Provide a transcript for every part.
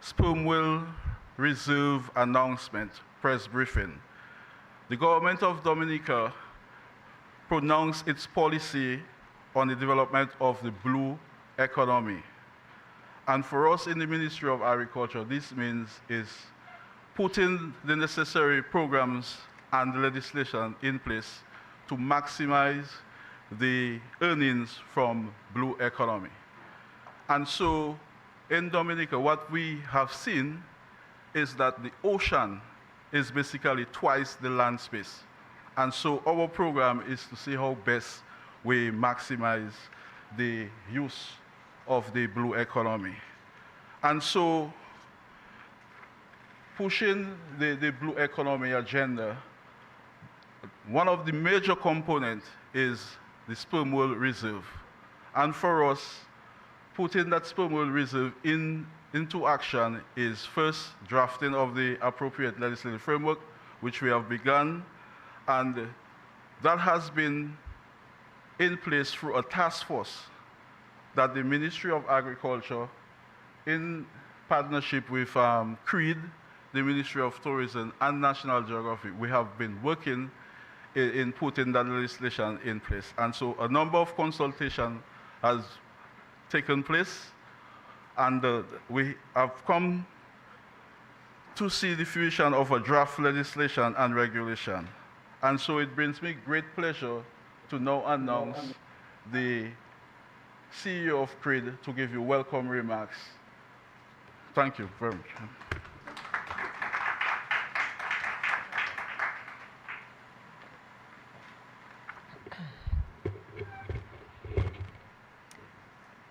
Sperm Whale Reserve Announcement Press Briefing. The government of Dominica pronounced its policy on the development of the blue economy. And for us in the Ministry of Agriculture, this means is putting the necessary programs and legislation in place to maximize the earnings from blue economy. And so in Dominica, what we have seen is that the ocean is basically twice the land space. And so our program is to see how best we maximize the use of the blue economy. And so pushing the blue economy agenda, one of the major components is the Sperm Whale Reserve. And for us, putting that Sperm Whale Reserve into action is first drafting of the appropriate legislative framework, which we have begun, and that has been in place through a task force that the Ministry of Agriculture, in partnership with CREED, the Ministry of Tourism, and National Geographic, we have been working in putting that legislation in place. And so a number of consultations has taken place, and we have come to see the fruition of a draft legislation and regulation. And so it brings me great pleasure to now announce the CEO of CREED to give you welcome remarks. Thank you very much.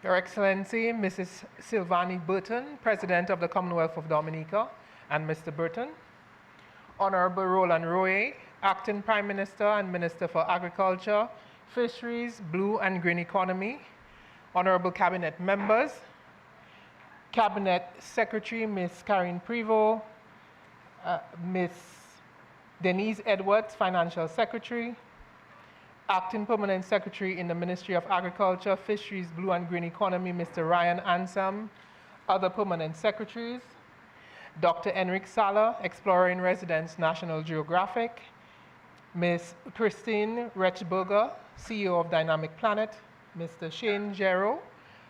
Your Excellency, Mrs. Sylvanie Burton, President of the Commonwealth of Dominica, and Mr. Burton, Honorable Roland Royer, Acting Prime Minister and Minister for Agriculture, Fisheries, Blue and Green Economy, Honorable Cabinet members, Cabinet Secretary Ms. Karine Prevost, Ms. Denise Edwards, Financial Secretary, Acting Permanent Secretary in the Ministry of Agriculture, Fisheries, Blue and Green Economy, Mr. Ryan Ansam, other permanent secretaries, Dr. Enric Sala, Explorer in Residence, National Geographic, Ms. Christine Rechberger, CEO of Dynamic Planet, Mr. Shane Gero,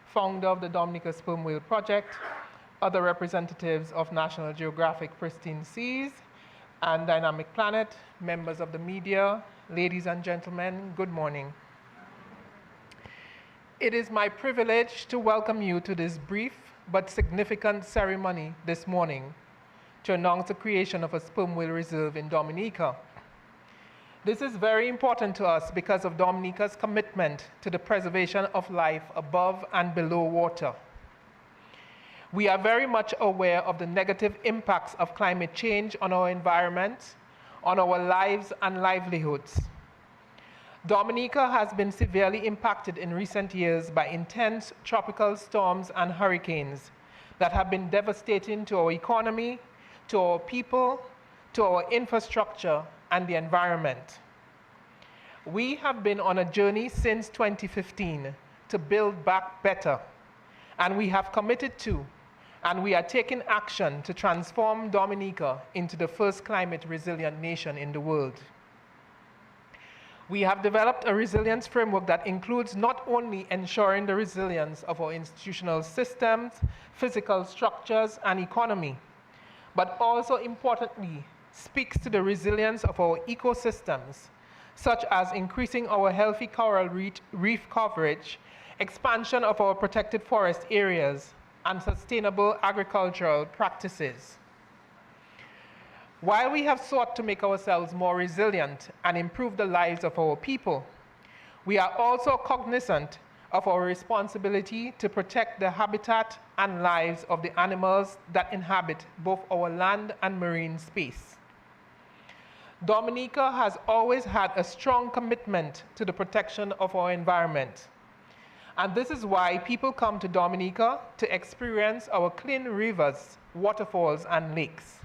founder of the Dominica Sperm Whale Project, other representatives of National Geographic Pristine Seas and Dynamic Planet, members of the media, ladies and gentlemen, good morning. It is my privilege to welcome you to this brief but significant ceremony this morning to announce the creation of a sperm whale reserve in Dominica. This is very important to us because of Dominica's commitment to the preservation of life above and below water. We are very much aware of the negative impacts of climate change on our environment, on our lives and livelihoods. Dominica has been severely impacted in recent years by intense tropical storms and hurricanes that have been devastating to our economy, to our people, to our infrastructure, and the environment. We have been on a journey since 2015 to build back better, and we have committed to, and we are taking action to transform Dominica into the first climate resilient nation in the world. We have developed a resilience framework that includes not only ensuring the resilience of our institutional systems, physical structures, and economy, but also importantly, speaks to the resilience of our ecosystems, such as increasing our healthy coral reef coverage, expansion of our protected forest areas, and sustainable agricultural practices. While we have sought to make ourselves more resilient and improve the lives of our people, we are also cognizant of our responsibility to protect the habitat and lives of the animals that inhabit both our land and marine space. Dominica has always had a strong commitment to the protection of our environment. And this is why people come to Dominica to experience our clean rivers, waterfalls, and lakes,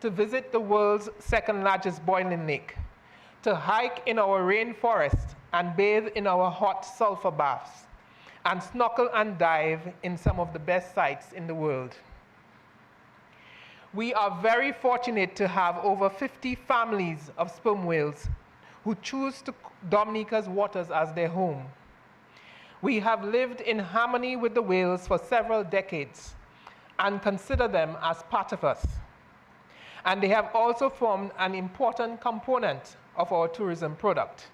to visit the world's second largest boiling lake, to hike in our rainforest and bathe in our hot sulfur baths, and snorkel and dive in some of the best sites in the world. We are very fortunate to have over 50 families of sperm whales who choose Dominica's waters as their home. We have lived in harmony with the whales for several decades and consider them as part of us. And they have also formed an important component of our tourism product.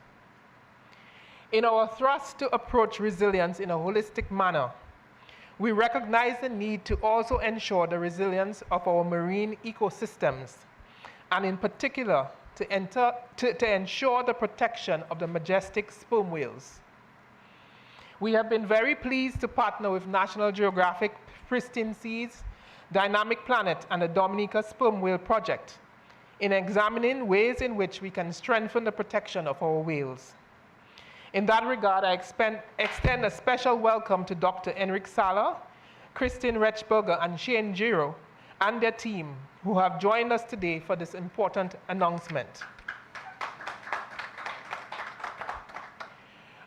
In our thrust to approach resilience in a holistic manner, we recognize the need to also ensure the resilience of our marine ecosystems, and in particular, to ensure the protection of the majestic sperm whales. We have been very pleased to partner with National Geographic Pristine Seas, Dynamic Planet, and the Dominica Sperm Whale Project in examining ways in which we can strengthen the protection of our whales. In that regard, I extend a special welcome to Dr. Enric Sala, Christine Rechberger, and Shane Giro, and their team, who have joined us today for this important announcement.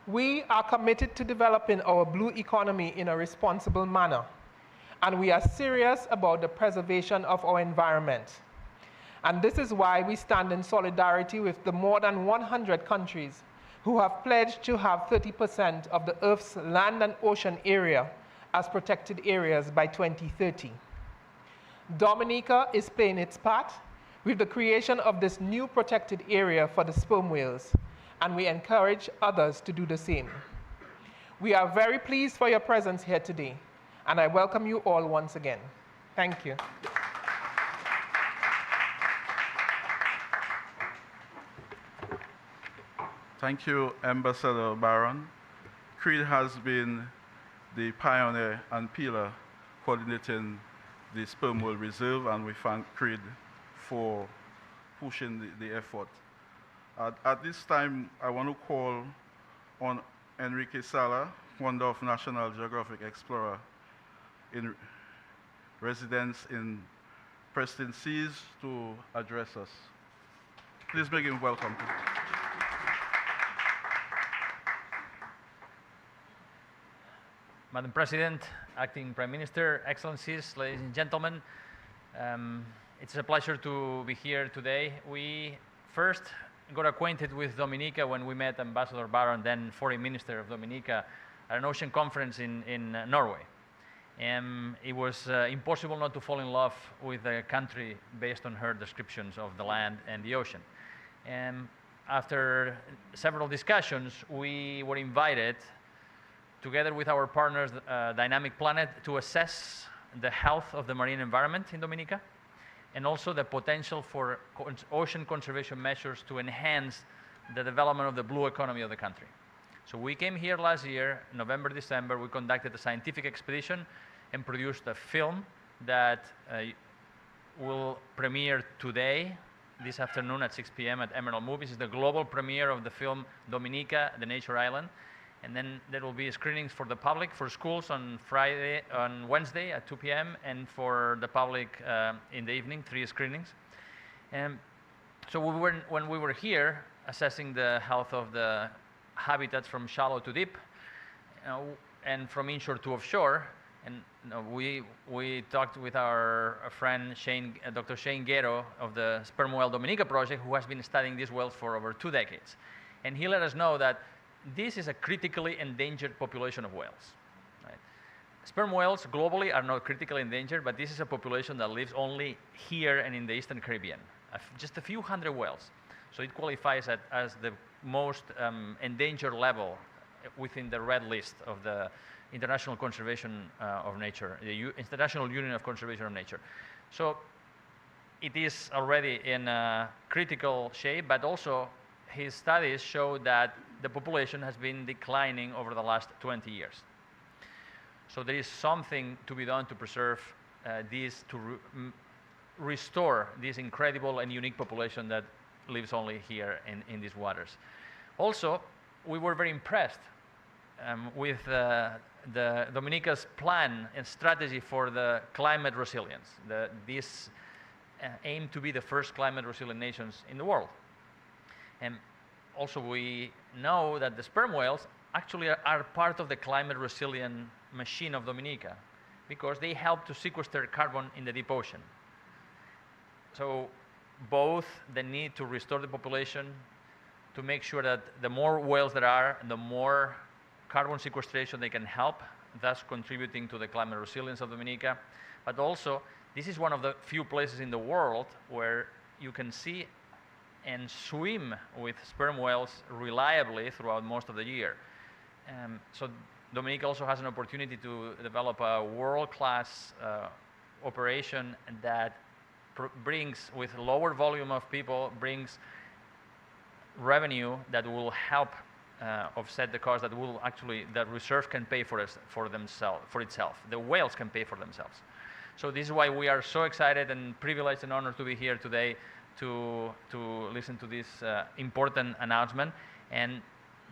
We are committed to developing our blue economy in a responsible manner, and we are serious about the preservation of our environment. And this is why we stand in solidarity with the more than 100 countries who have pledged to have 30% of the Earth's land and ocean area as protected areas by 2030. Dominica is playing its part with the creation of this new protected area for the sperm whales, and we encourage others to do the same. We are very pleased for your presence here today, and I welcome you all once again. Thank you. Thank you, Ambassador Barron. Creed has been the pioneer and pillar coordinating the Sperm Whale Reserve, and we thank Creed for pushing the effort. At this time, I want to call on Enrique Sala, founder of National Geographic Explorer in residence in Preston Seas, to address us. Please make him welcome. Madam President, Acting Prime Minister, Excellencies, ladies and gentlemen, it's a pleasure to be here today. We first got acquainted with Dominica when we met Ambassador Barron, then Foreign Minister of Dominica, at an ocean conference in Norway. It was impossible not to fall in love with the country based on her descriptions of the land and the ocean. After several discussions, we were invited, together with our partners, Dynamic Planet, to assess the health of the marine environment in Dominica, and also the potential for ocean conservation measures to enhance the development of the blue economy of the country. So we came here last year, November, December. We conducted a scientific expedition and produced a film that will premiere today, this afternoon at 6 p.m. at Emerald Movies. It's the global premiere of the film Dominica, the Nature Island. And then there will be screenings for the public, for schools on Wednesday at 2 p.m. and for the public in the evening, 3 screenings. And so when we were here assessing the health of the habitats from shallow to deep, and from inshore to offshore, and we talked with our friend Dr. Shane Gero of the Sperm Whale Dominica project, who has been studying these whales for over 2 decades. And he let us know that this is a critically endangered population of whales. Right? Sperm whales globally are not critically endangered, but this is a population that lives only here and in the Eastern Caribbean. Just a few hundred whales. So it qualifies as the most endangered level within the red list of the International Conservation of Nature, the International Union of Conservation of Nature. So it is already in a critical shape, but also his studies show that the population has been declining over the last 20 years. So there is something to be done to preserve these, to restore this incredible and unique population that lives only here in these waters. Also, we were very impressed with the Dominica's plan and strategy for the climate resilience. This aim to be the first climate resilient nations in the world. And also we know that the sperm whales actually are part of the climate resilient machine of Dominica, because they help to sequester carbon in the deep ocean. So both the need to restore the population, to make sure that the more whales there are, the more carbon sequestration they can help, thus contributing to the climate resilience of Dominica. But also, this is one of the few places in the world where you can see and swim with sperm whales reliably throughout most of the year. So Dominica also has an opportunity to develop a world-class operation that brings, with lower volume of people, brings revenue that will help offset the cost that will actually, that reserve can pay for itself. The whales can pay for themselves. So this is why we are so excited and privileged and honored to be here today to listen to this important announcement. And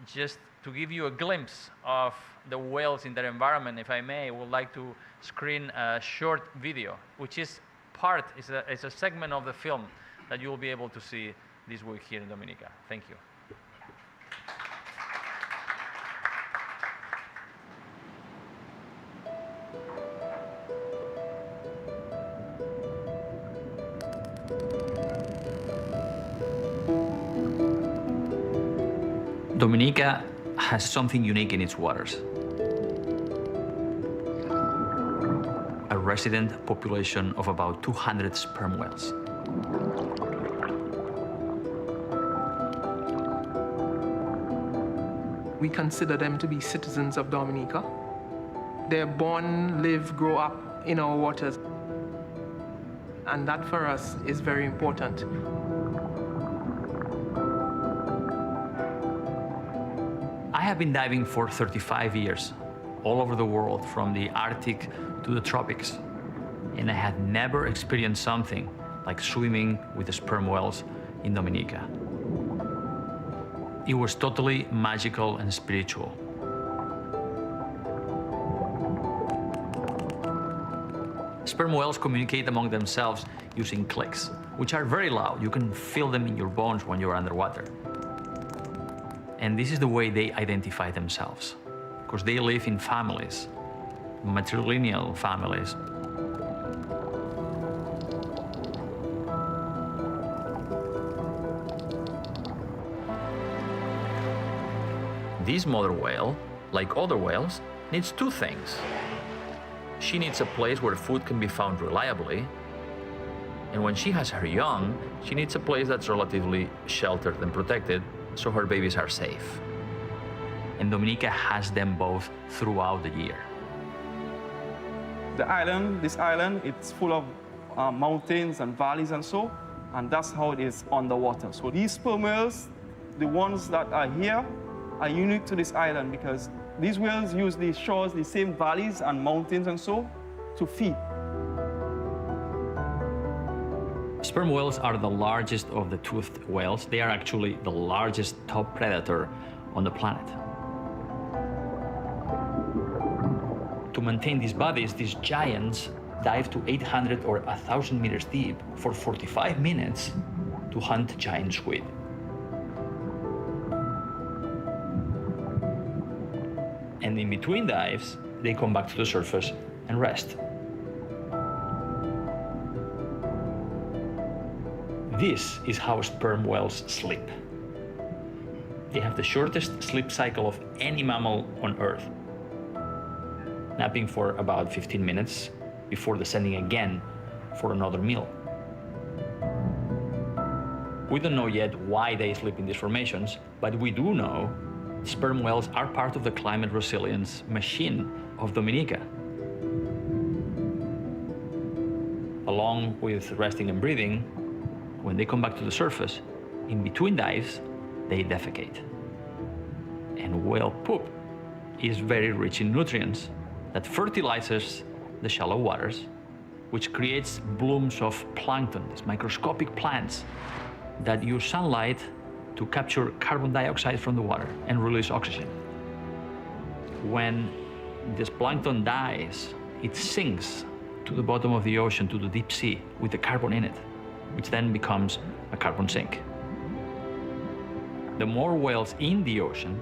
just to give you a glimpse of the whales in their environment, if I may, I would like to screen a short video, which is a segment of the film that you will be able to see this week here in Dominica. Thank you. Dominica has something unique in its waters. A resident population of about 200 sperm whales. We consider them to be citizens of Dominica. They're born, live, grow up in our waters. And that for us is very important. I have been diving for 35 years, all over the world, from the Arctic to the tropics. And I had never experienced something like swimming with the sperm whales in Dominica. It was totally magical and spiritual. Sperm whales communicate among themselves using clicks, which are very loud. You can feel them in your bones when you're underwater. And this is the way they identify themselves, because they live in families, matrilineal families. This mother whale, like other whales, needs two things. She needs a place where food can be found reliably, and when she has her young, she needs a place that's relatively sheltered and protected so her babies are safe. And Dominica has them both throughout the year. This island, it's full of mountains and valleys and so, and that's how it is underwater. So these sperm whales, the ones that are here, are unique to this island because these whales use these shores, the same valleys and mountains and so, to feed. Sperm whales are the largest of the toothed whales. They are actually the largest top predator on the planet. To maintain these bodies, these giants dive to 800 or 1,000 meters deep for 45 minutes to hunt giant squid. And in between dives, they come back to the surface and rest. This is how sperm whales sleep. They have the shortest sleep cycle of any mammal on Earth, napping for about 15 minutes before descending again for another meal. We don't know yet why they sleep in these formations, but we do know sperm whales are part of the climate resilience machine of Dominica. Along with resting and breathing, when they come back to the surface, in between dives, they defecate. And whale poop is very rich in nutrients that fertilizes the shallow waters, which creates blooms of plankton, these microscopic plants that use sunlight to capture carbon dioxide from the water and release oxygen. When this plankton dies, it sinks to the bottom of the ocean, to the deep sea, with the carbon in it, which then becomes a carbon sink. The more whales in the ocean,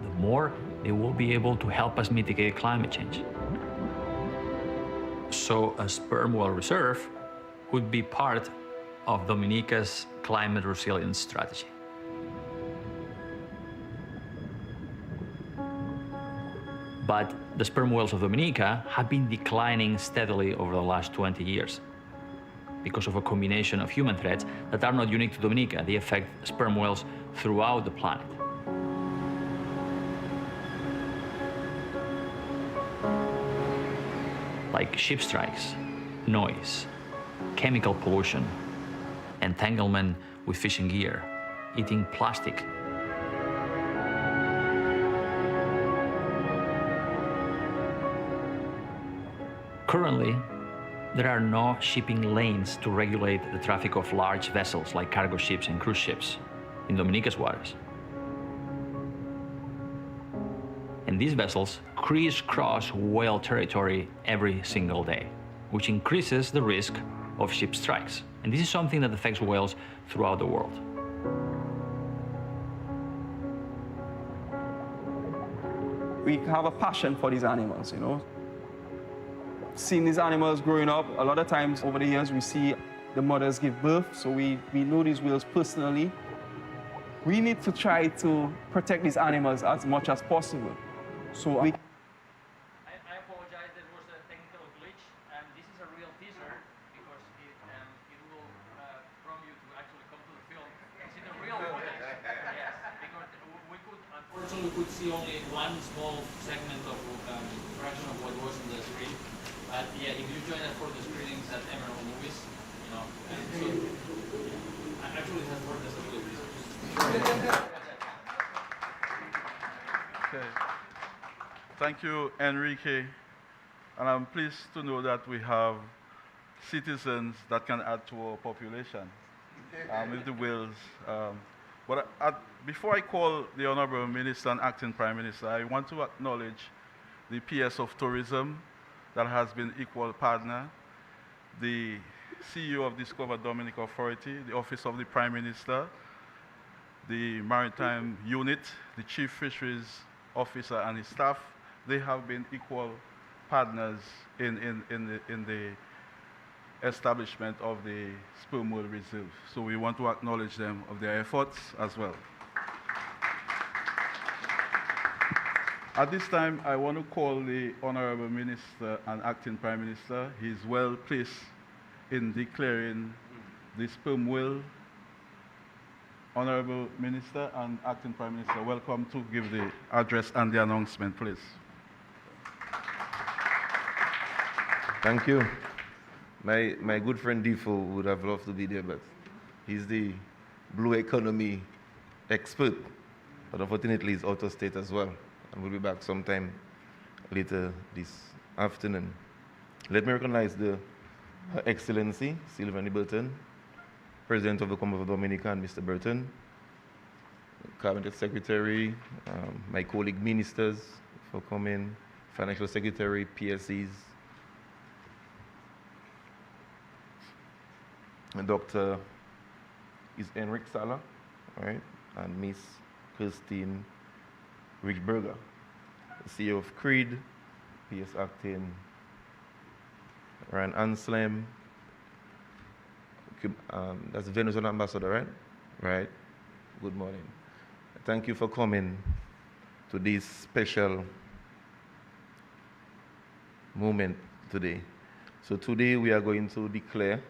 the more they will be able to help us mitigate climate change. So a sperm whale reserve would be part of Dominica's climate resilience strategy. But the sperm whales of Dominica have been declining steadily over the last 20 years because of a combination of human threats that are not unique to Dominica. They affect sperm whales throughout the planet. Like ship strikes, noise, chemical pollution, entanglement with fishing gear, eating plastic. Currently, there are no shipping lanes to regulate the traffic of large vessels like cargo ships and cruise ships in Dominica's waters. And these vessels crisscross whale territory every single day, which increases the risk of ship strikes. And this is something that affects whales throughout the world. We have a passion for these animals, you know. Seeing these animals growing up, a lot of times over the years we see the mothers give birth, so we know these whales personally. We need to try to protect these animals as much as possible. So I apologize, there was a technical glitch, and this is a real teaser because it will prompt you to actually come to the film and see the real footage. Yes, because we could, unfortunately, we could see only one small segment of fraction of what was on the screen. But yeah, if you join us for the screenings at Emerald Movies, you know, so actually it has worked as a real teaser. Okay. Thank you, Enrique. And I'm pleased to know that we have citizens that can add to our population with the whales. Before I call the Honorable Minister and Acting Prime Minister, I want to acknowledge the PS of Tourism that has been equal partner, the CEO of Discover Dominica Authority, the Office of the Prime Minister, the Maritime Unit, the Chief Fisheries Officer and his staff. They have been equal partners in the establishment of the Sperm Whale Reserve. So we want to acknowledge them of their efforts as well. At this time, I want to call the Honorable Minister and Acting Prime Minister. He is well placed in declaring the sperm whale. Honorable Minister and Acting Prime Minister, welcome to give the address and the announcement, please. Thank you. My good friend Defo would have loved to be there, but he's the blue economy expert. But unfortunately, he's out of state as well. And we'll be back sometime later this afternoon. Let me recognize Her Excellency, Sylvanie Burton, President of the Commonwealth of Dominica, and Mr. Burton, Cabinet Secretary, my colleague ministers for coming, Financial Secretary, PSEs, and Dr. is Henrik Sala, right, and Miss Christine Richberger, CEO of Creed, PS Acting, Ryan Anslem, that's the Venezuelan ambassador, right? Right. Good morning. Thank you for coming to this special moment today. So today we are going to declare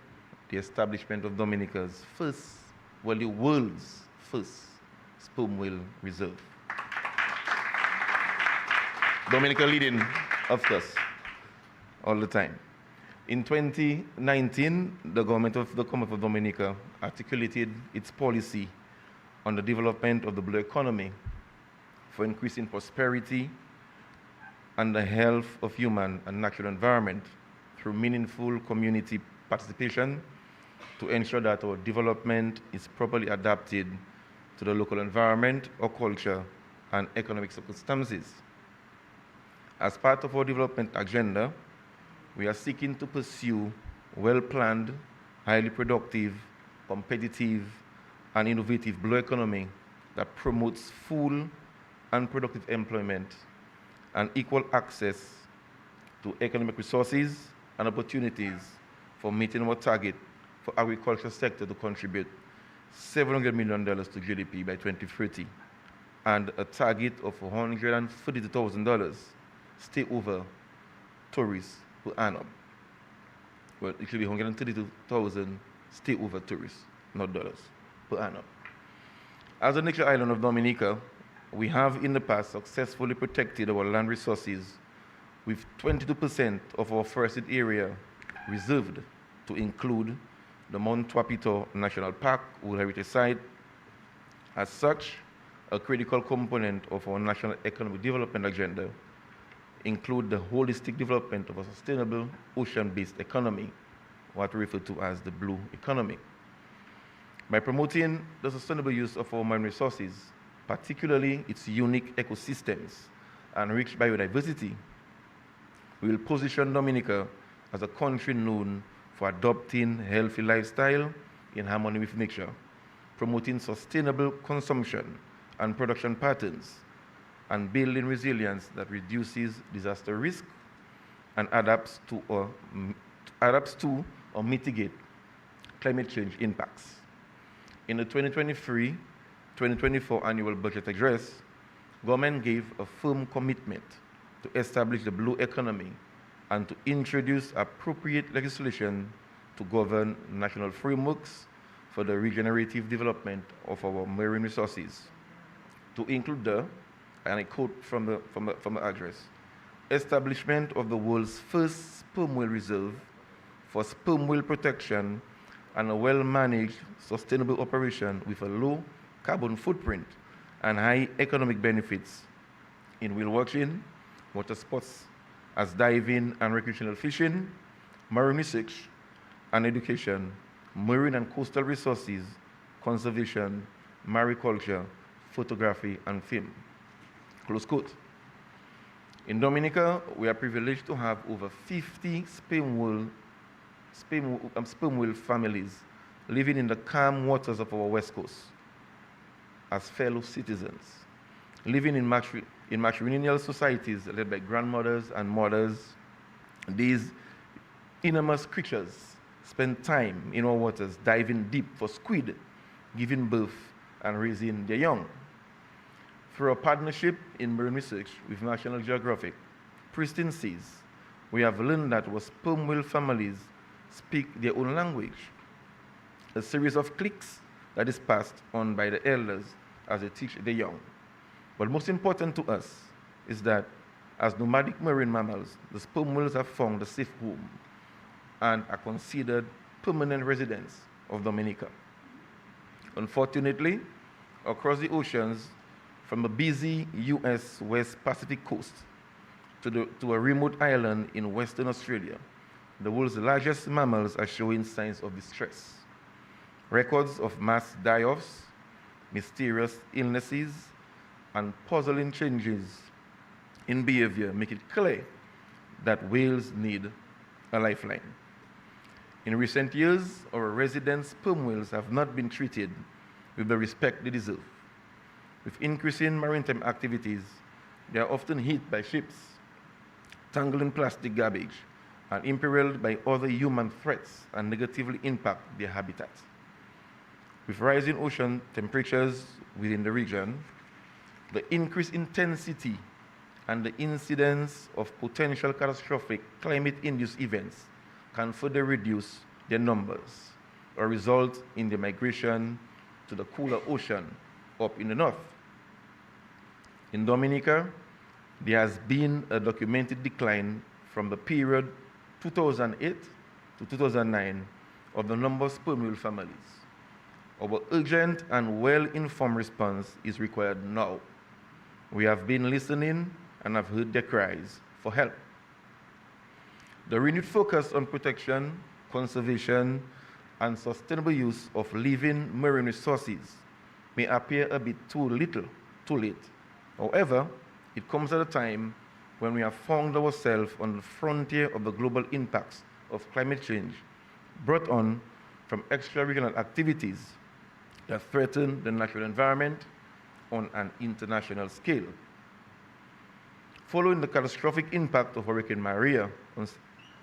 the establishment of Dominica's first, well, the world's first sperm whale reserve. Dominica leading, of course, all the time. In 2019, the government of the Commonwealth of Dominica articulated its policy on the development of the blue economy for increasing prosperity and the health of human and natural environment through meaningful community participation to ensure that our development is properly adapted to the local environment or culture and economic circumstances. As part of our development agenda, we are seeking to pursue well-planned, highly productive, competitive, and innovative blue economy that promotes full and productive employment and equal access to economic resources and opportunities for meeting our target for agriculture sector to contribute $700 million to GDP by 2030, and a target of $142,000 stay-over tourists per annum. Well, it should be 132,000 stay-over tourists, not dollars, per annum. As a natural island of Dominica, we have in the past successfully protected our land resources with 22% of our forested area reserved to include the Mount Wapito National Park, World Heritage Site. As such, a critical component of our national economic development agenda include the holistic development of a sustainable ocean-based economy, what we refer to as the blue economy. By promoting the sustainable use of our marine resources, particularly its unique ecosystems and rich biodiversity, we will position Dominica as a country known for adopting healthy lifestyle in harmony with nature, promoting sustainable consumption and production patterns, and building resilience that reduces disaster risk and adapts to or mitigate climate change impacts. In the 2023-2024 annual budget address, government gave a firm commitment to establish the blue economy and to introduce appropriate legislation to govern national frameworks for the regenerative development of our marine resources, to include the, and I quote from the address, establishment of the world's first sperm whale reserve for sperm whale protection and a well-managed, sustainable operation with a low carbon footprint and high economic benefits in whale watching, water sports as diving and recreational fishing, marine research and education, marine and coastal resources, conservation, mariculture, photography, and film. Close quote. In Dominica, we are privileged to have over 50 sperm whale families living in the calm waters of our west coast as fellow citizens, living in matrilineal societies led by grandmothers and mothers. These enormous creatures spend time in our waters diving deep for squid, giving birth and raising their young. Through a partnership in marine research with National Geographic, Pristine Seas, we have learned that our sperm whale families speak their own language, a series of clicks that is passed on by the elders as they teach the young. But most important to us is that as nomadic marine mammals, the sperm whales have found a safe home and are considered permanent residents of Dominica. Unfortunately, across the oceans, from the busy US West Pacific coast to a remote island in Western Australia, the world's largest mammals are showing signs of distress. Records of mass die-offs, mysterious illnesses, and puzzling changes in behavior make it clear that whales need a lifeline. In recent years, our resident sperm whales have not been treated with the respect they deserve. With increasing maritime activities, they are often hit by ships, tangled in plastic garbage, and imperiled by other human threats and negatively impact their habitat. With rising ocean temperatures within the region, the increased intensity and the incidence of potential catastrophic climate-induced events can further reduce their numbers or result in their migration to the cooler ocean up in the north. In Dominica, there has been a documented decline from the period 2008 to 2009 of the number of sperm whale families. Our urgent and well-informed response is required now. We have been listening and have heard their cries for help. The renewed focus on protection, conservation, and sustainable use of living marine resources may appear a bit too late. However, it comes at a time when we have found ourselves on the frontier of the global impacts of climate change brought on from extra-regional activities that threaten the natural environment on an international scale. Following the catastrophic impact of Hurricane Maria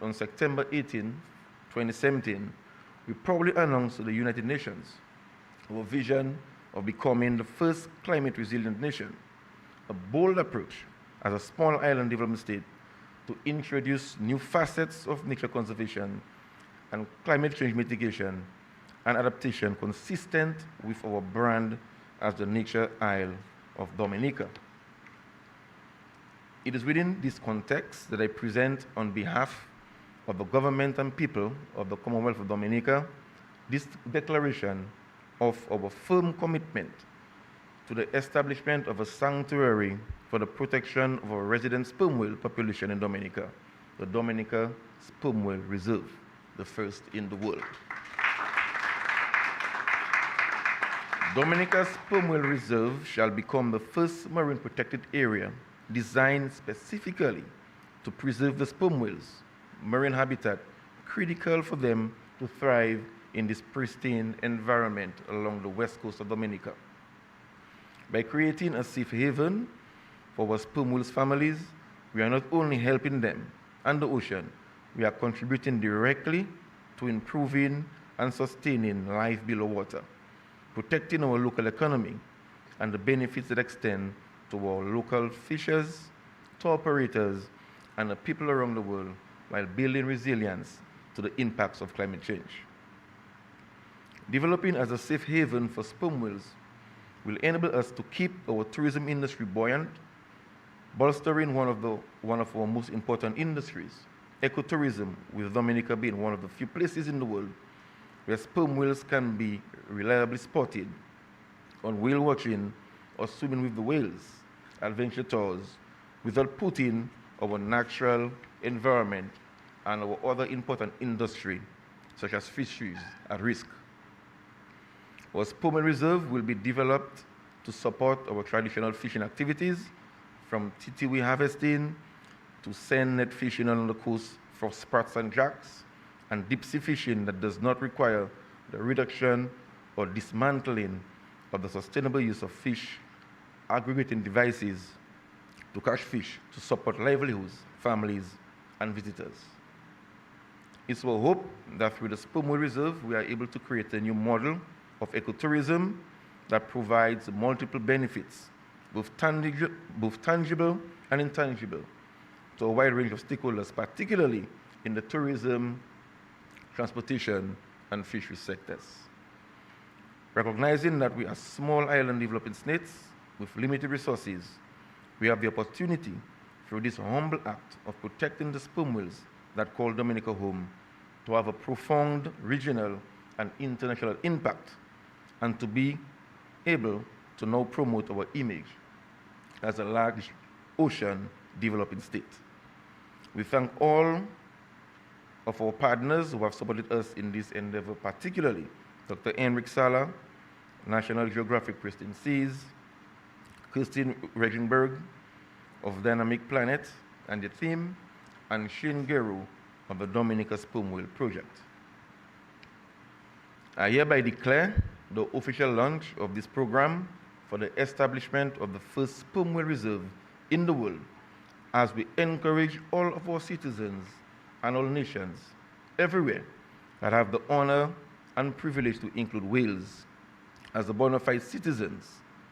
on September 18, 2017, we proudly announce to the United Nations our vision of becoming the first climate resilient nation, a bold approach as a small island development state to introduce new facets of nature conservation and climate change mitigation and adaptation consistent with our brand as the Nature Isle of Dominica. It is within this context that I present on behalf of the government and people of the Commonwealth of Dominica this declaration of our firm commitment to the establishment of a sanctuary for the protection of our resident sperm whale population in Dominica, the Dominica Sperm Whale Reserve, the first in the world. Dominica's Sperm Whale Reserve shall become the first marine protected area designed specifically to preserve the sperm whales, marine habitat critical for them to thrive in this pristine environment along the west coast of Dominica. By creating a safe haven for our sperm whales families, we are not only helping them and the ocean, we are contributing directly to improving and sustaining life below water, protecting our local economy and the benefits that extend to our local fishers, tour operators, and the people around the world while building resilience to the impacts of climate change. Developing as a safe haven for sperm whales will enable us to keep our tourism industry buoyant, bolstering one of our most important industries, ecotourism, with Dominica being one of the few places in the world where sperm whales can be reliably spotted on whale watching or swimming with the whales, adventure tours, without putting our natural environment and our other important industry, such as fisheries, at risk. Our sperm whale reserve will be developed to support our traditional fishing activities, from titiwi harvesting to sand net fishing along the coast for sprats and jacks, and deep sea fishing that does not require the reduction or dismantling of the sustainable use of fish aggregating devices to catch fish to support livelihoods, families, and visitors. It's our hope that through the Sperm Whale Reserve, we are able to create a new model of ecotourism that provides multiple benefits, both tangible and intangible, to a wide range of stakeholders, particularly in the tourism, transportation, and fisheries sectors. Recognizing that we are small island developing states with limited resources, we have the opportunity through this humble act of protecting the sperm whales that call Dominica home to have a profound regional and international impact, and to be able to now promote our image as a large ocean developing state. We thank all of our partners who have supported us in this endeavor, particularly Dr. Henrik Sala, National Geographic Pristine Seas, Kirsten Regenberg of Dynamic Planet and the Theme, and Shane Geru of the Dominica Sperm Whale Project. I hereby declare the official launch of this program for the establishment of the first sperm whale reserve in the world, as we encourage all of our citizens and all nations everywhere that have the honor and privilege to include whales as the bona fide citizens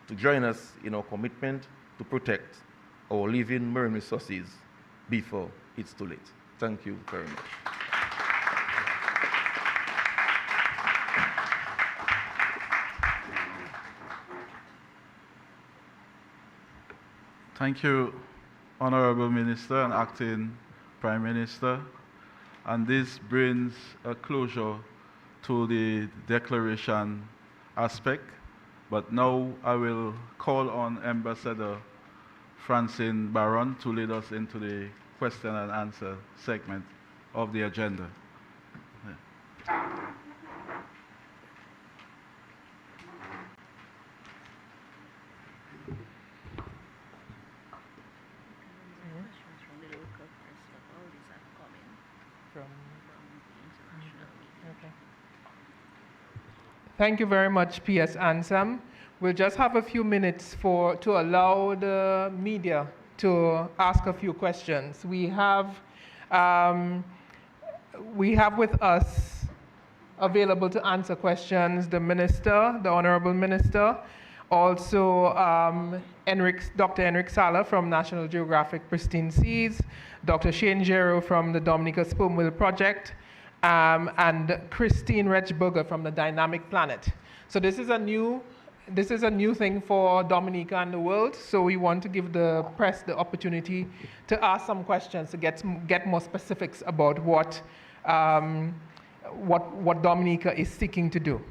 to join us in our commitment to protect our living marine resources before it's too late. Thank you very much. Thank you, Honorable Minister and Acting Prime Minister. And this brings a closure to the declaration aspect. But now I will call on Ambassador Francine Baron to lead us into the question and answer segment of the agenda. Thank you very much, P.S. Ansam. We'll just have a few minutes to allow the media to ask a few questions. We have with us available to answer questions, the minister, the honorable minister, also Dr. Enric Sala from National Geographic Pristine Seas, Dr. Shane Gero from the Dominica Sperm Whale Project, and Christine Rechberger from the Dynamic Planet. So this is a new thing for Dominica and the world, so we want to give the press the opportunity to ask some questions to get more specifics about what Dominica is seeking to do.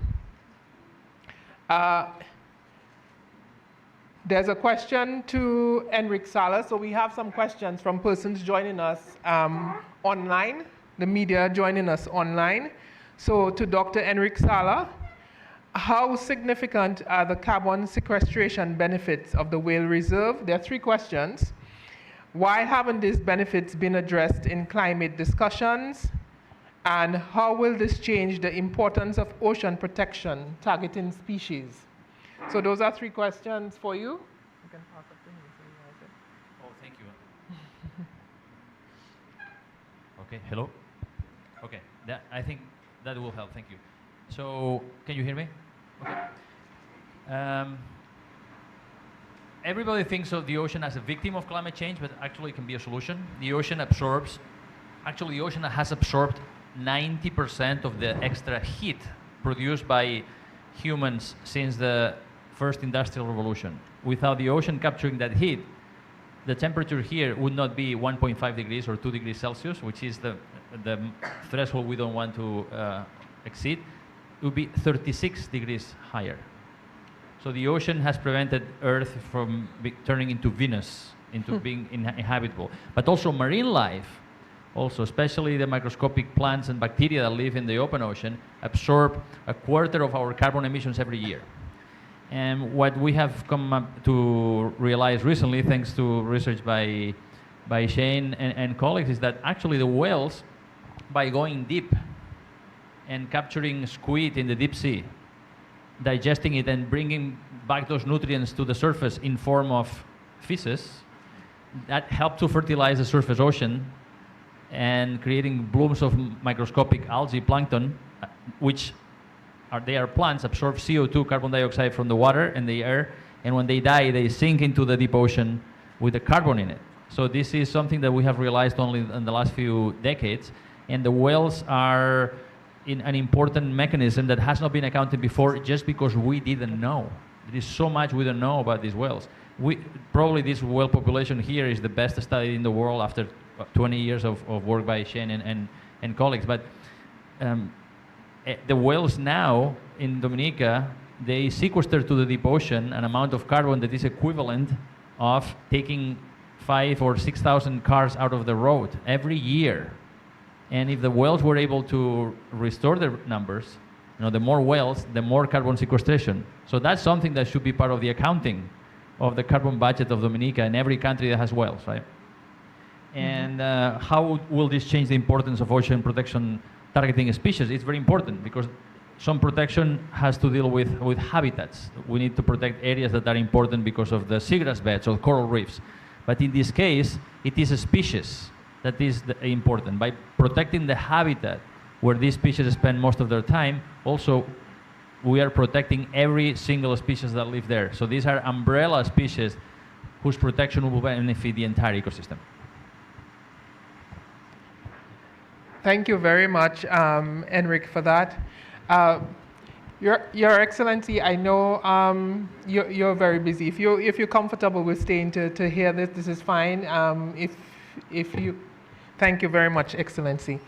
There's a question to Enric Sala, so we have some questions from persons joining us online, the media joining us online. So to Dr. Enric Sala, how significant are the carbon sequestration benefits of the whale reserve? There are 3 questions. Why haven't these benefits been addressed in climate discussions? And how will this change the importance of ocean protection targeting species? So those are 3 questions for you. You can pass up to me so you guys it. Oh, thank you. Okay, hello? Okay, I think that will help, thank you. So, can you hear me? Okay. Everybody thinks of the ocean as a victim of climate change, but actually it can be a solution. The ocean has absorbed 90% of the extra heat produced by humans since the first industrial revolution. Without the ocean capturing that heat, the temperature here would not be 1.5 degrees or 2 degrees Celsius, which is the threshold we don't want to exceed. It would be 36 degrees higher. So the ocean has prevented Earth from turning into Venus, into being inhabitable. But also marine life, also especially the microscopic plants and bacteria that live in the open ocean, absorb 1/4 of our carbon emissions every year. And what we have come up to realize recently, thanks to research by Shane and colleagues, is that actually the whales, by going deep and capturing squid in the deep sea, digesting it and bringing back those nutrients to the surface in form of feces, that help to fertilize the surface ocean and creating blooms of microscopic algae, plankton, which they are plants, absorb CO2, carbon dioxide from the water and the air, and when they die, they sink into the deep ocean with the carbon in it. So this is something that we have realized only in the last few decades, and the whales are in an important mechanism that has not been accounted before just because we didn't know. There is so much we don't know about these whales. Probably this whale population here is the best studied in the world after 20 years of work by Shane and colleagues. But the whales now in Dominica, they sequester to the deep ocean an amount of carbon that is equivalent of taking 5,000 or 6,000 cars out of the road every year. And if the whales were able to restore their numbers, the more whales, the more carbon sequestration. So that's something that should be part of the accounting of the carbon budget of Dominica and every country that has whales, right? And how will this change the importance of ocean protection targeting species? It's very important because some protection has to deal with habitats. We need to protect areas that are important because of the seagrass beds or coral reefs. But in this case, it is a species that is important. By protecting the habitat where these species spend most of their time, also we are protecting every single species that live there. So these are umbrella species whose protection will benefit the entire ecosystem. Thank you very much, Enric, for that. Your Excellency, I know you're very busy. If you're comfortable with staying to hear this, this is fine. If you, thank you very much, Excellency.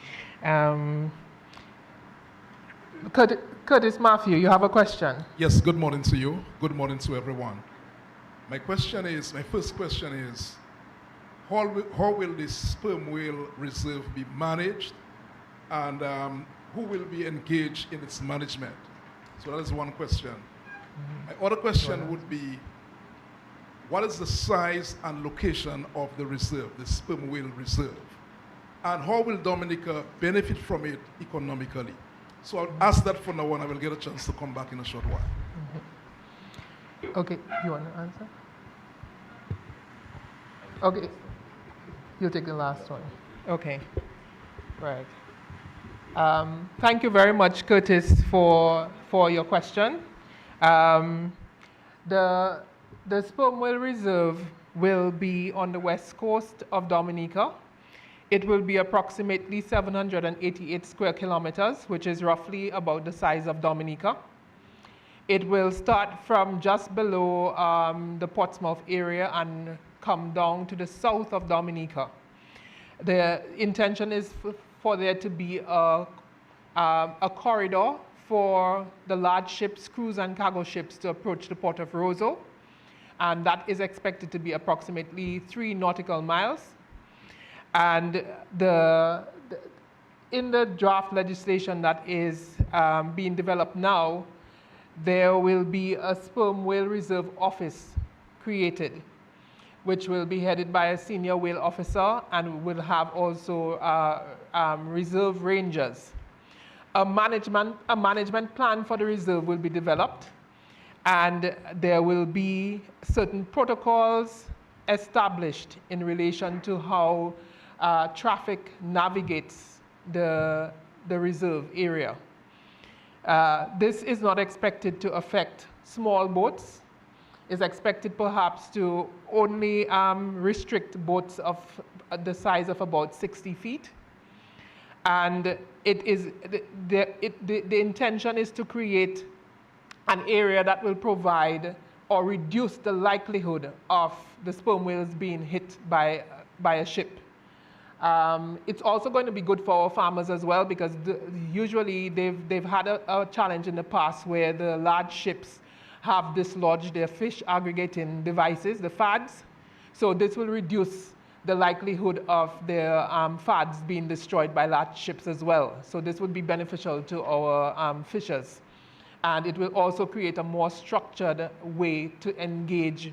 Curtis Matthew, you have a question? Yes, good morning to you. Good morning to everyone. My first question is, how will this sperm whale reserve be managed, and who will be engaged in its management? So that is one question. My other question would be, what is the size and location of the reserve, the sperm whale reserve? And how will Dominica benefit from it economically? So I'll ask that for now, and I will get a chance to come back in a short while. Okay, you want to answer? Okay, you'll take the last one. Okay, right. Thank you very much, Curtis, for your question. Um, the Sperm Whale Reserve will be on the west coast of Dominica. It will be approximately 788 square kilometers, which is roughly about the size of Dominica. It will start from just below the Portsmouth area and come down to the south of Dominica. The intention is for there to be a corridor for the large ships, cruise and cargo ships to approach the port of Roseau, and that is expected to be approximately 3 nautical miles. And in the draft legislation that is being developed now, there will be a Sperm Whale Reserve Office created, which will be headed by a senior whale officer and will have also reserve rangers. A management plan for the reserve will be developed, and there will be certain protocols established in relation to how traffic navigates the reserve area. This is not expected to affect small boats. It's expected perhaps to only restrict boats of the size of about 60 feet. And the intention is to create an area that will provide or reduce the likelihood of the sperm whales being hit by a ship. It's also going to be good for our farmers as well, because usually they've had a challenge in the past where the large ships have dislodged their fish aggregating devices, the FADs. So this will reduce the likelihood of their FADs being destroyed by large ships as well. So this would be beneficial to our fishers. And it will also create a more structured way to engage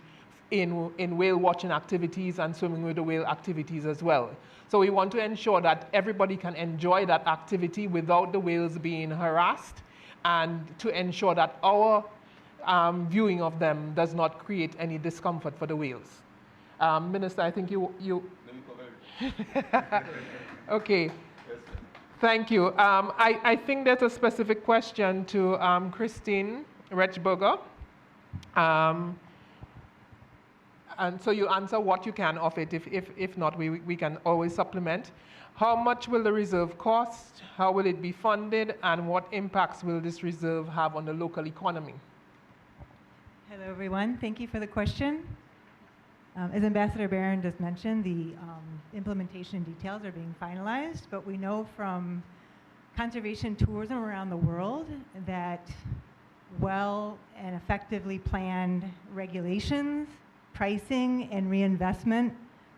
in whale watching activities and swimming with the whale activities as well. So we want to ensure that everybody can enjoy that activity without the whales being harassed, and to ensure that our viewing of them does not create any discomfort for the whales. Minister, I think you... Let me cover it. Okay. Thank you. I think there's a specific question to Christine Rechberger. And so you answer what you can of it. If not, we can always supplement. How much will the reserve cost? How will it be funded? And what impacts will this reserve have on the local economy? Hello, everyone. Thank you for the question. As Ambassador Barron just mentioned, the implementation details are being finalized, but we know from conservation tourism around the world that well and effectively planned regulations, pricing, and reinvestment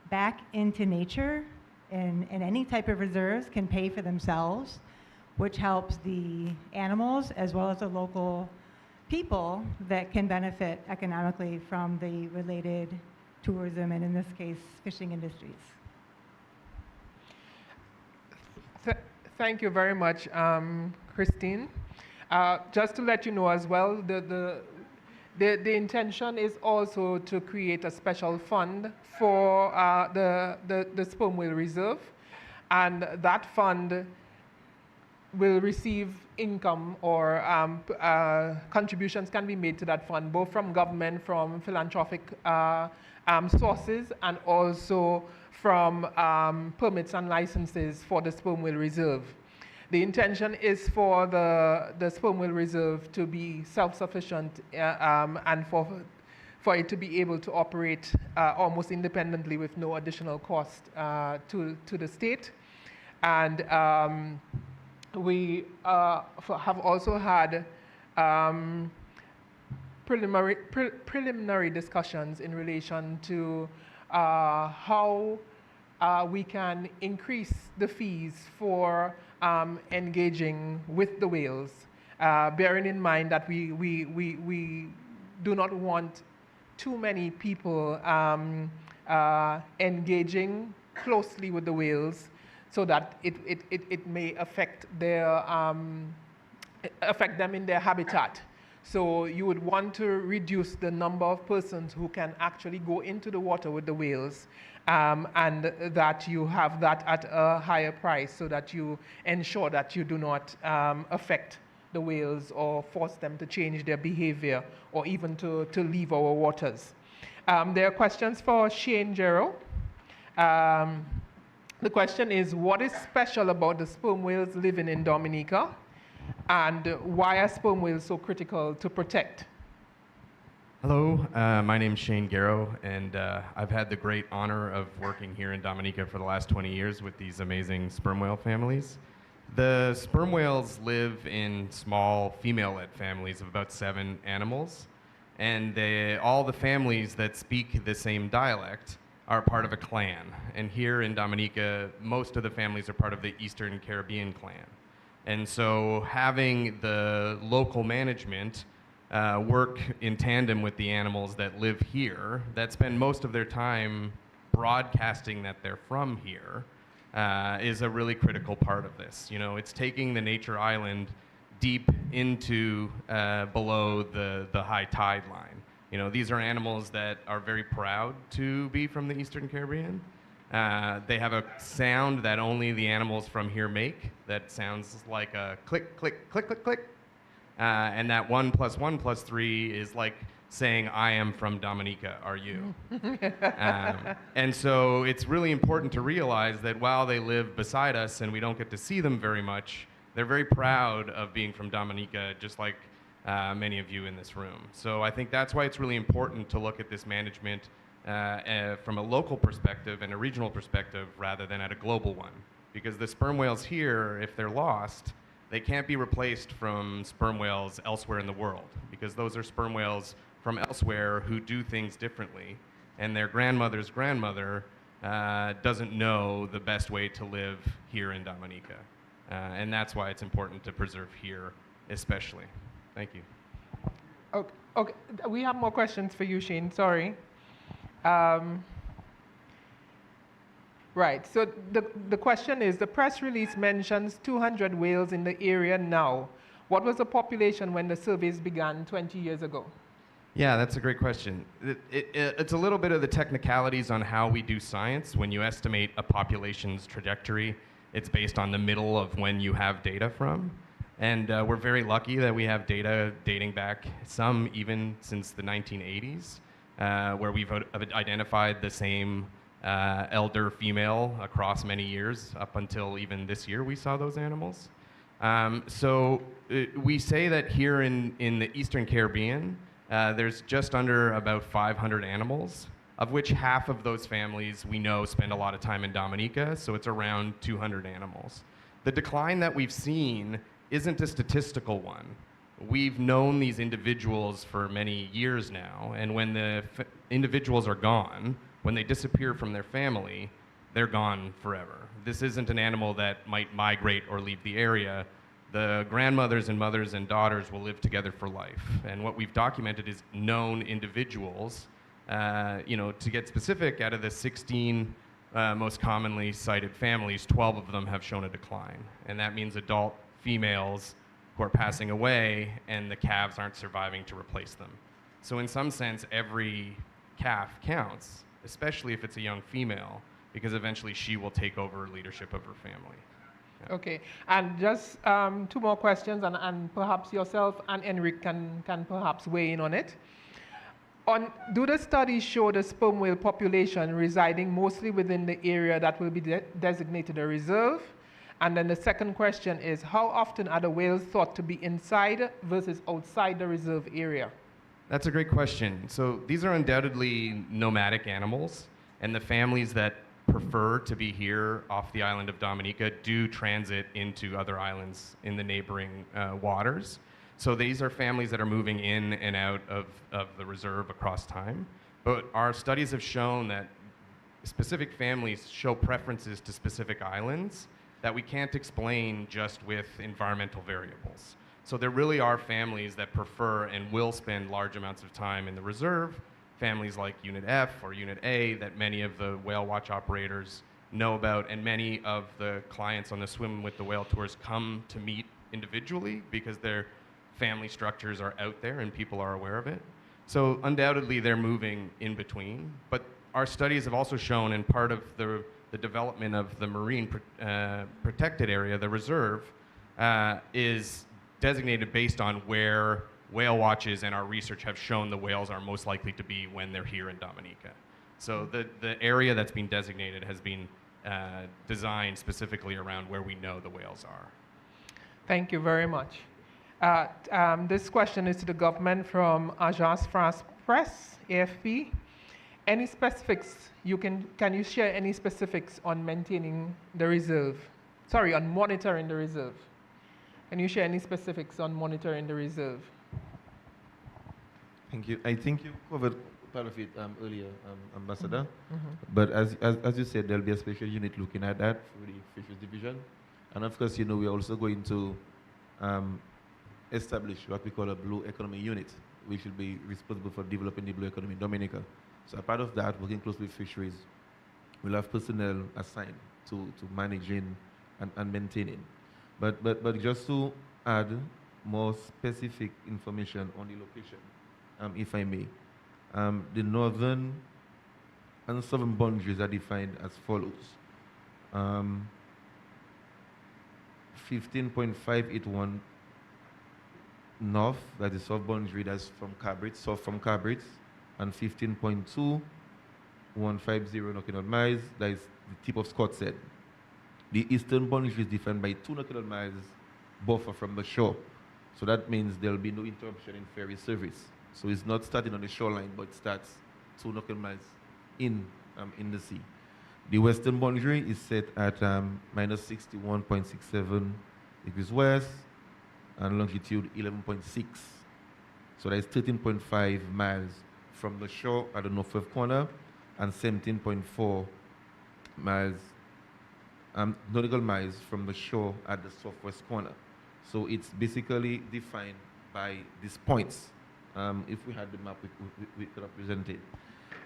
back into nature and any type of reserves can pay for themselves, which helps the animals as well as the local people that can benefit economically from the related tourism and, in this case, fishing industries. Thank you very much, Christine. Just to let you know as well, the intention is also to create a special fund for the Sperm Whale Reserve, and that fund will receive income or contributions can be made to that fund, both from government, from philanthropic sources, and also from permits and licenses for the Sperm Whale Reserve. The intention is for the Sperm Whale Reserve to be self-sufficient and for it to be able to operate almost independently with no additional cost to the state. And we have also had preliminary discussions in relation to how we can increase the fees for engaging with the whales, bearing in mind that we do not want too many people engaging closely with the whales, so that it may affect them in their habitat. So you would want to reduce the number of persons who can actually go into the water with the whales, and that you have that at a higher price so that you ensure that you do not affect the whales or force them to change their behavior or even to leave our waters. There are questions for Shane Gero. The question is, what is special about the sperm whales living in Dominica, and why are sperm whales so critical to protect? Hello, my name's Shane Garrow, and I've had the great honor of working here in Dominica for the last 20 years with these amazing sperm whale families. The sperm whales live in small female-led families of about 7 animals, and all the families that speak the same dialect are part of a clan. And here in Dominica, most of the families are part of the Eastern Caribbean clan. And so having the local management work in tandem with the animals that live here, that spend most of their time broadcasting that they're from here, is a really critical part of this. You know, it's taking the nature island deep into below the high tide line. You know, these are animals that are very proud to be from the Eastern Caribbean. They have a sound that only the animals from here make that sounds like a click, click, click, click, click. And that 1 + 1 + 3 is like saying, I am from Dominica, are you? And so it's really important to realize that while they live beside us and we don't get to see them very much, they're very proud of being from Dominica, just like many of you in this room. So I think that's why it's really important to look at this management from a local perspective and a regional perspective rather than at a global one. Because the sperm whales here, if they're lost, they can't be replaced from sperm whales elsewhere in the world, because those are sperm whales from elsewhere who do things differently, and their grandmother's grandmother doesn't know the best way to live here in Dominica. And that's why it's important to preserve here especially. Thank you. Okay. We have more questions for you, Shane, sorry. Right, so the question is, the press release mentions 200 whales in the area now. What was the population when the surveys began 20 years ago? Yeah, that's a great question. It's a little bit of the technicalities on how we do science. When you estimate a population's trajectory, it's based on the middle of when you have data from. And we're very lucky that we have data dating back, some even since the 1980s, where we've identified the same elder female across many years. Up until even this year, we saw those animals. So we say that here in the Eastern Caribbean, there's just under about 500 animals, of which half of those families we know spend a lot of time in Dominica, so it's around 200 animals. The decline that we've seen isn't a statistical one. We've known these individuals for many years now, and when the individuals are gone, when they disappear from their family, they're gone forever. This isn't an animal that might migrate or leave the area. The grandmothers and mothers and daughters will live together for life. And what we've documented is known individuals. To get specific, out of the 16 most commonly cited families, 12 of them have shown a decline. And that means adult females who are passing away and the calves aren't surviving to replace them. So in some sense, every calf counts, especially if it's a young female, because eventually she will take over leadership of her family. Yeah. Okay, and just 2 more questions, and perhaps yourself and Enric can perhaps weigh in on it. Do the studies show the sperm whale population residing mostly within the area that will be designated a reserve? And then the second question is, how often are the whales thought to be inside versus outside the reserve area? That's a great question. So these are undoubtedly nomadic animals, and the families that prefer to be here off the island of Dominica do transit into other islands in the neighboring waters. So these are families that are moving in and out of the reserve across time. But our studies have shown that specific families show preferences to specific islands that we can't explain just with environmental variables. So there really are families that prefer and will spend large amounts of time in the reserve, families like Unit F or Unit A that many of the whale watch operators know about, and many of the clients on the Swim with the Whale tours come to meet individually because they're family structures are out there and people are aware of it. So undoubtedly they're moving in between, but our studies have also shown, and part of the development of the marine protected area, the reserve, is designated based on where whale watches and our research have shown the whales are most likely to be when they're here in Dominica. So the area that's been designated has been designed specifically around where we know the whales are. Thank you very much. This question is to the government from Agence France Presse, AFP. Any specifics can you share any specifics on maintaining the reserve? Sorry, on monitoring the reserve. Can you share any specifics on monitoring the reserve? Thank you. I think you covered part of it earlier, Ambassador. But as you said, there'll be a special unit looking at that for the Fisheries Division. And of course, you know, we're also going to establish what we call a Blue Economy Unit, which will be responsible for developing the blue economy in Dominica. So a part of that, working closely with fisheries, we'll have personnel assigned to managing and maintaining. But just to add more specific information on the location, if I may, the northern and southern boundaries are defined as follows. 15.581 north, that is south boundary, that's from Cabrit, south from Cabrit, and 15.2150 nautical miles, that is the tip of Scott said. The eastern boundary is defined by 2 nautical miles buffer from the shore. So that means there will be no interruption in ferry service. So it's not starting on the shoreline, but it starts 2 nautical miles in the sea. The western boundary is set at minus 61.67 degrees west and longitude 11.6. So that is 13.5 miles from the shore at the northwest corner and 17.4 miles, nautical miles from the shore at the southwest corner. So it's basically defined by these points. If we had the map, we could have presented.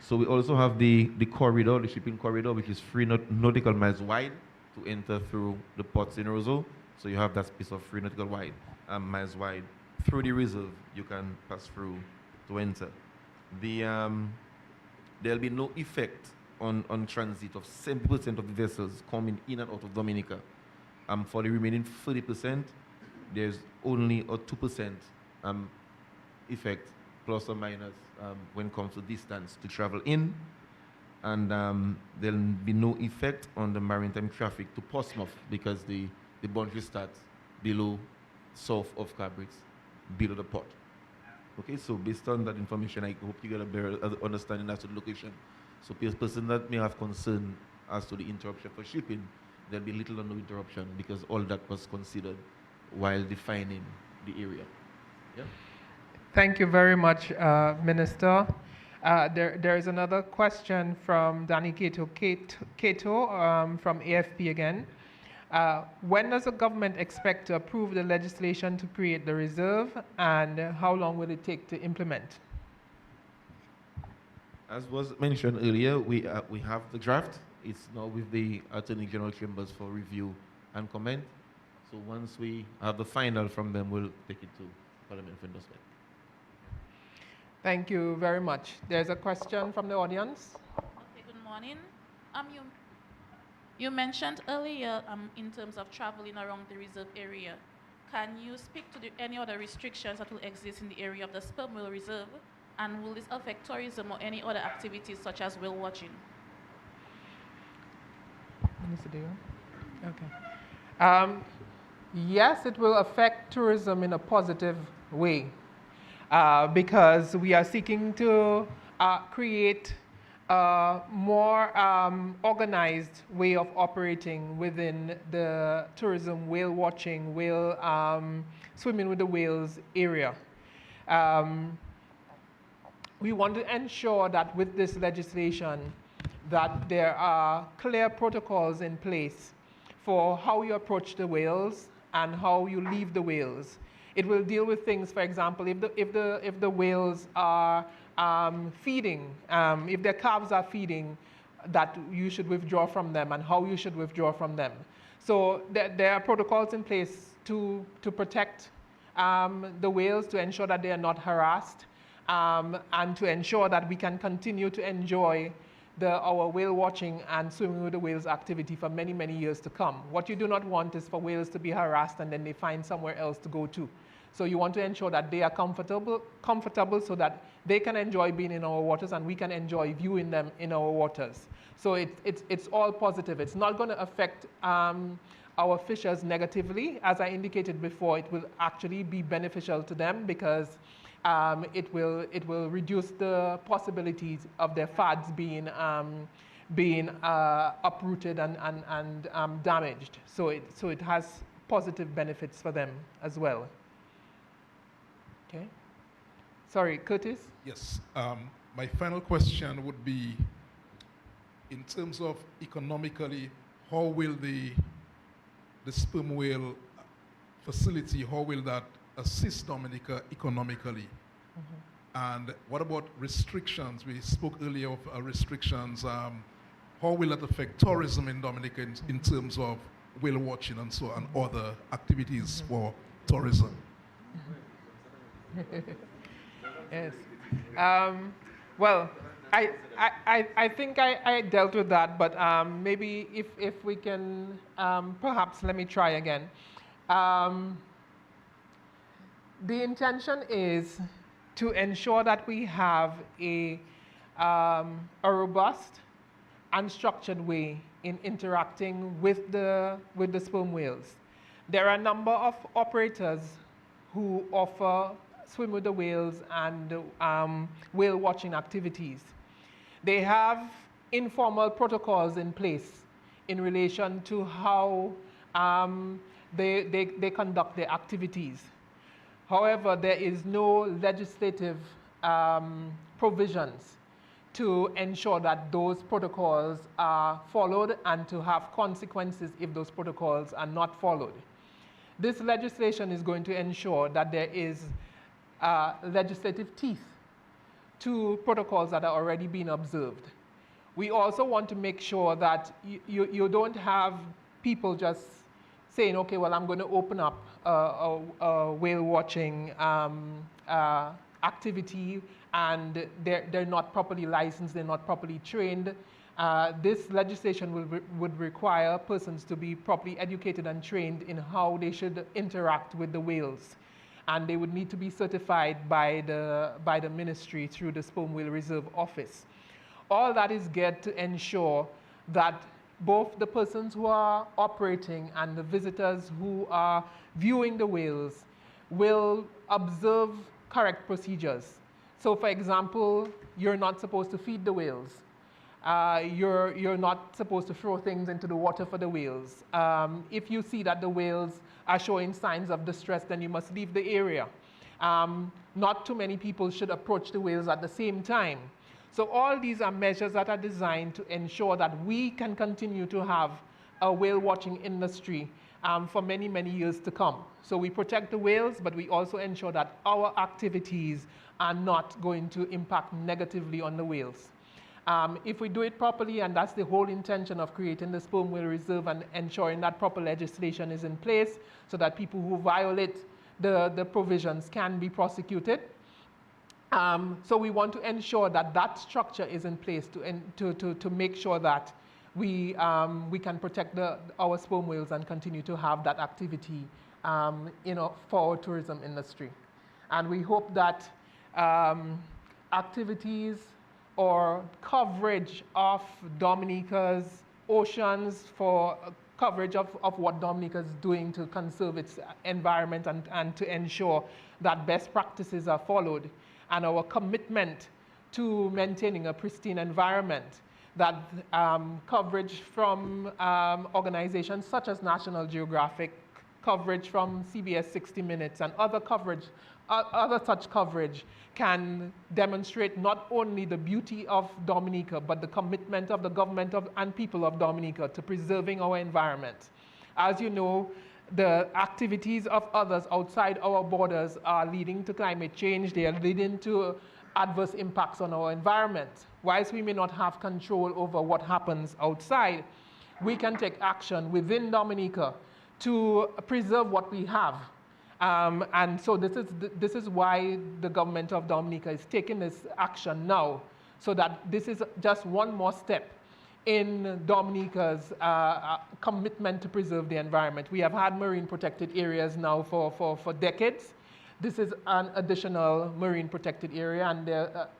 So we also have the corridor, the shipping corridor, which is 3 nautical miles wide to enter through the ports in Roseau. So you have that space of 3 nautical miles wide. Through the reserve, you can pass through to enter. There'll be no effect on transit of 70% of the vessels coming in and out of Dominica. For the remaining 30%, there's only a 2% effect, plus or minus, when it comes to distance to travel in. And there'll be no effect on the maritime traffic to Portsmouth because the boundary starts below, south of Cabrit, below the port. Okay, so based on that information, I hope you get a better understanding as to the location. So person that may have concern as to the interruption for shipping, there'll be little or no interruption because all that was considered while defining the area. Yeah? Thank you very much, Minister. There is another question from Danny Cato from AFP again. When does the government expect to approve the legislation to create the reserve, and how long will it take to implement? As was mentioned earlier, we have the draft. It's now with the Attorney General Chambers for review and comment. So once we have the final from them, we'll take it to Parliament for endorsement. Thank you very much. There's a question from the audience. Okay, good morning. You mentioned earlier in terms of traveling around the reserve area. Can you speak to any other restrictions that will exist in the area of the Sperm Whale Reserve? And will this affect tourism or any other activities such as whale watching? Okay. Yes, it will affect tourism in a positive way because we are seeking to create a more organized way of operating within the tourism whale watching, whale swimming with the whales area. We want to ensure that with this legislation that there are clear protocols in place for how you approach the whales and how you leave the whales. It will deal with things, for example, if the whales are feeding, if their calves are feeding, that you should withdraw from them and how you should withdraw from them. So there are protocols in place to protect the whales, to ensure that they are not harassed, and to ensure that we can continue to enjoy our whale watching and swimming with the whales activity for many, many years to come. What you do not want is for whales to be harassed and then they find somewhere else to go to. So you want to ensure that they are comfortable so that they can enjoy being in our waters and we can enjoy viewing them in our waters. So it's all positive. It's not going to affect our fishers negatively. As I indicated before, it will actually be beneficial to them because it will reduce the possibilities of their fads being uprooted and damaged. So it has positive benefits for them as well. Okay. Sorry, Curtis? Yes. My final question would be, in terms of economically, how will the sperm whale facility, how will that assist Dominica economically? And what about restrictions? We spoke earlier of restrictions. How will that affect tourism in Dominica in terms of whale watching and so on, and other activities for tourism? Yes. Well, I think I dealt with that, but maybe if we can, perhaps let me try again. The intention is to ensure that we have a robust and structured way in interacting with the sperm whales. There are a number of operators who offer swim with the whales and whale watching activities. They have informal protocols in place in relation to how they conduct their activities. However, there is no legislative provisions to ensure that those protocols are followed and to have consequences if those protocols are not followed. This legislation is going to ensure that there is legislative teeth to protocols that are already being observed. We also want to make sure that you don't have people just saying, okay, well, I'm going to open up a whale watching activity and they're not properly licensed, they're not properly trained. This legislation would require persons to be properly educated and trained in how they should interact with the whales. And they would need to be certified by the ministry through the Sperm Whale Reserve Office. All that is geared to ensure that both the persons who are operating and the visitors who are viewing the whales will observe correct procedures. So for example, you're not supposed to feed the whales. You're not supposed to throw things into the water for the whales. If you see that the whales are showing signs of distress, then you must leave the area. Not too many people should approach the whales at the same time. So all these are measures that are designed to ensure that we can continue to have a whale watching industry for many, many years to come. So we protect the whales, but we also ensure that our activities are not going to impact negatively on the whales. If we do it properly, and that's the whole intention of creating the Sperm Whale Reserve and ensuring that proper legislation is in place so that people who violate the provisions can be prosecuted. So we want to ensure that that structure is in place to make sure that we can protect our sperm whales and continue to have that activity for our tourism industry. And we hope that activities or coverage of Dominica's oceans, for coverage of what Dominica is doing to conserve its environment and to ensure that best practices are followed, and our commitment to maintaining a pristine environment, that coverage from organizations such as National Geographic, coverage from CBS 60 Minutes, and other such coverage can demonstrate not only the beauty of Dominica, but the commitment of the government and people of Dominica to preserving our environment. As you know, the activities of others outside our borders are leading to climate change. They are leading to adverse impacts on our environment. Whilst we may not have control over what happens outside, we can take action within Dominica to preserve what we have And so this is why the government of Dominica is taking this action now, so that this is just one more step in Dominica's commitment to preserve the environment. We have had marine protected areas now for decades. This is an additional marine protected area, and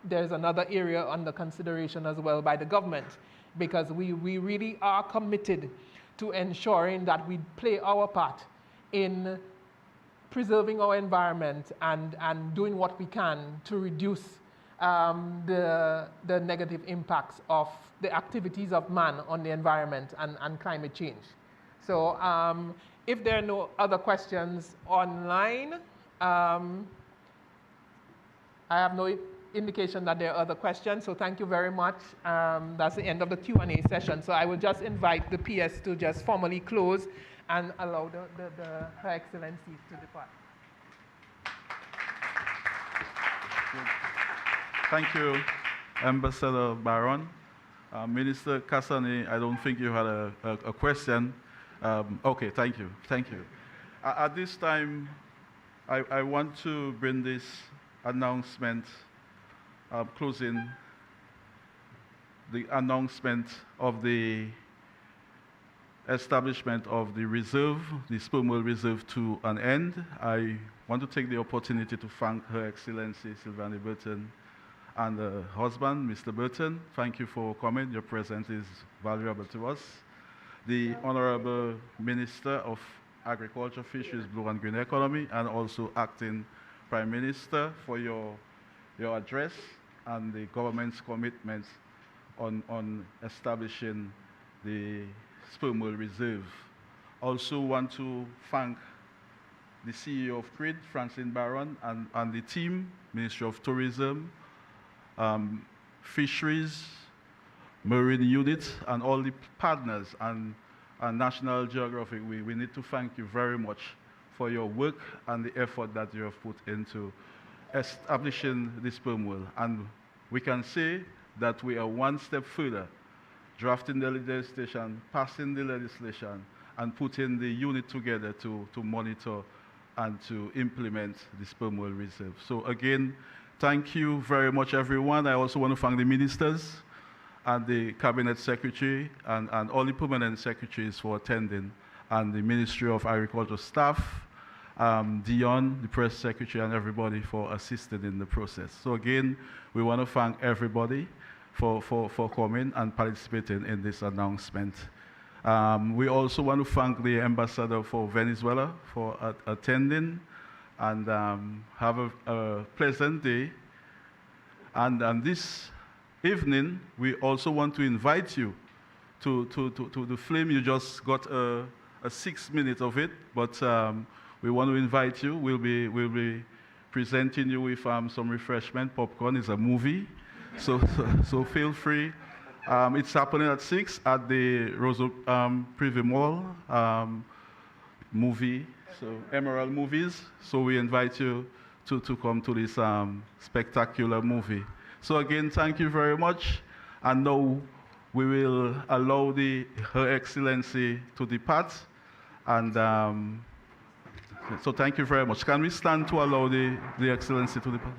there's another area under consideration as well by the government, because we really are committed to ensuring that we play our part in preserving our environment and doing what we can to reduce the negative impacts of the activities of man on the environment and climate change. So if there are no other questions online, I have no indication that there are other questions, so thank you very much. That's the end of the Q&A session. So I will just invite the PS to just formally close and allow Her Excellency to depart. Thank you, Ambassador Baron. Minister Kasani, I don't think you had a question. Okay, thank you. Thank you. At this time, I want to bring this announcement, closing the announcement of the establishment of the reserve, the Sperm Whale Reserve, to an end. I want to take the opportunity to thank Her Excellency Sylvanie Burton and her husband, Mr. Burton. Thank you for coming. Your presence is valuable to us. The Honorable Minister of Agriculture, Fisheries, Blue and Green Economy, and also Acting Prime Minister, for your address and the government's commitments on establishing the Sperm Whale Reserve. Also want to thank the CEO of CRID, Francine Baron, and the team, Ministry of Tourism, Fisheries, Marine Unit, and all the partners, and National Geographic. We need to thank you very much for your work and the effort that you have put into establishing the Sperm Whale. And we can say that we are one step further, drafting the legislation, passing the legislation, and putting the unit together to monitor and to implement the Sperm Whale Reserve. So again, thank you very much, everyone. I also want to thank the ministers and the Cabinet Secretary and all the permanent secretaries for attending, and the Ministry of Agriculture staff, Dion, the Press Secretary, and everybody for assisting in the process. So again, we want to thank everybody for coming and participating in this announcement. We also want to thank the Ambassador for Venezuela for attending, and have a pleasant day. And this evening, we also want to invite you to the film. You just got a 6 minutes of it, but we want to invite you. We'll be presenting you with some refreshment. Popcorn is a movie, so feel free. It's happening at 6 at the Roseau Privy Mall movie, so Emerald Movies. So we invite you to come to this spectacular movie. So again, thank you very much. And now we will allow Her Excellency to depart. And so thank you very much. Can we stand to allow the Excellency to depart?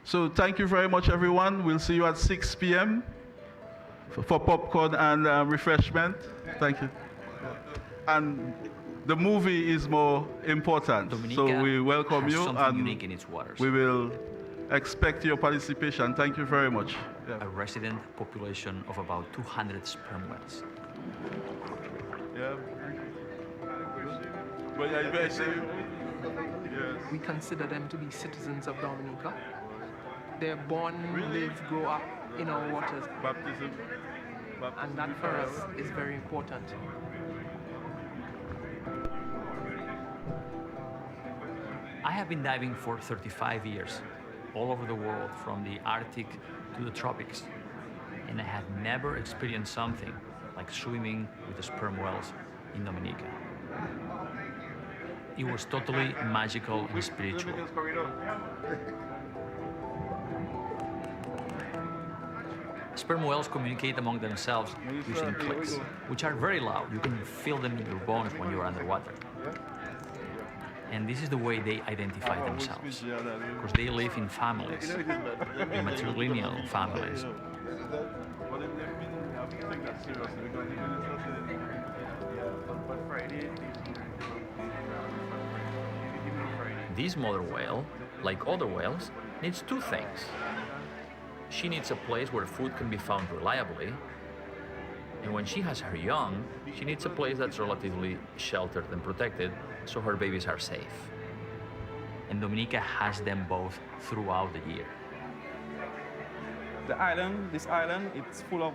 So thank you very much, everyone. We'll see you at 6 p.m. for popcorn and refreshment. Thank you. And the movie is more important. Dominica so we welcome has you, something and unique in its waters. we will expect your participation. Thank you very much. Yeah. A resident population of about 200 sperm whales. Yeah. But I say, yes. We consider them to be citizens of Dominica. They're born, live, grow up in our waters. Baptism. And that for us is very important. I have been diving for 35 years, all over the world, from the Arctic to the tropics. And I had never experienced something like swimming with the sperm whales in Dominica. It was totally magical and spiritual. Sperm whales communicate among themselves using clicks, which are very loud. You can feel them in your bones when you're underwater. And this is the way they identify themselves, because they live in families, in matrilineal families. This mother whale, like other whales, needs two things. She needs a place where food can be found reliably, and when she has her young, she needs a place that's relatively sheltered and protected so her babies are safe. And Dominica has them both throughout the year. This island, it's full of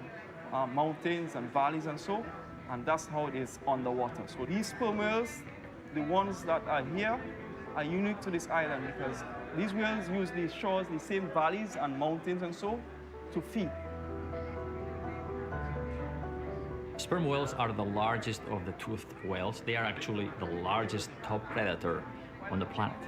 mountains and valleys and so, and that's how it is underwater. So these sperm whales, the ones that are here, are unique to this island because these whales use these shores, the same valleys and mountains and so, to feed. Sperm whales are the largest of the toothed whales. They are actually the largest top predator on the planet.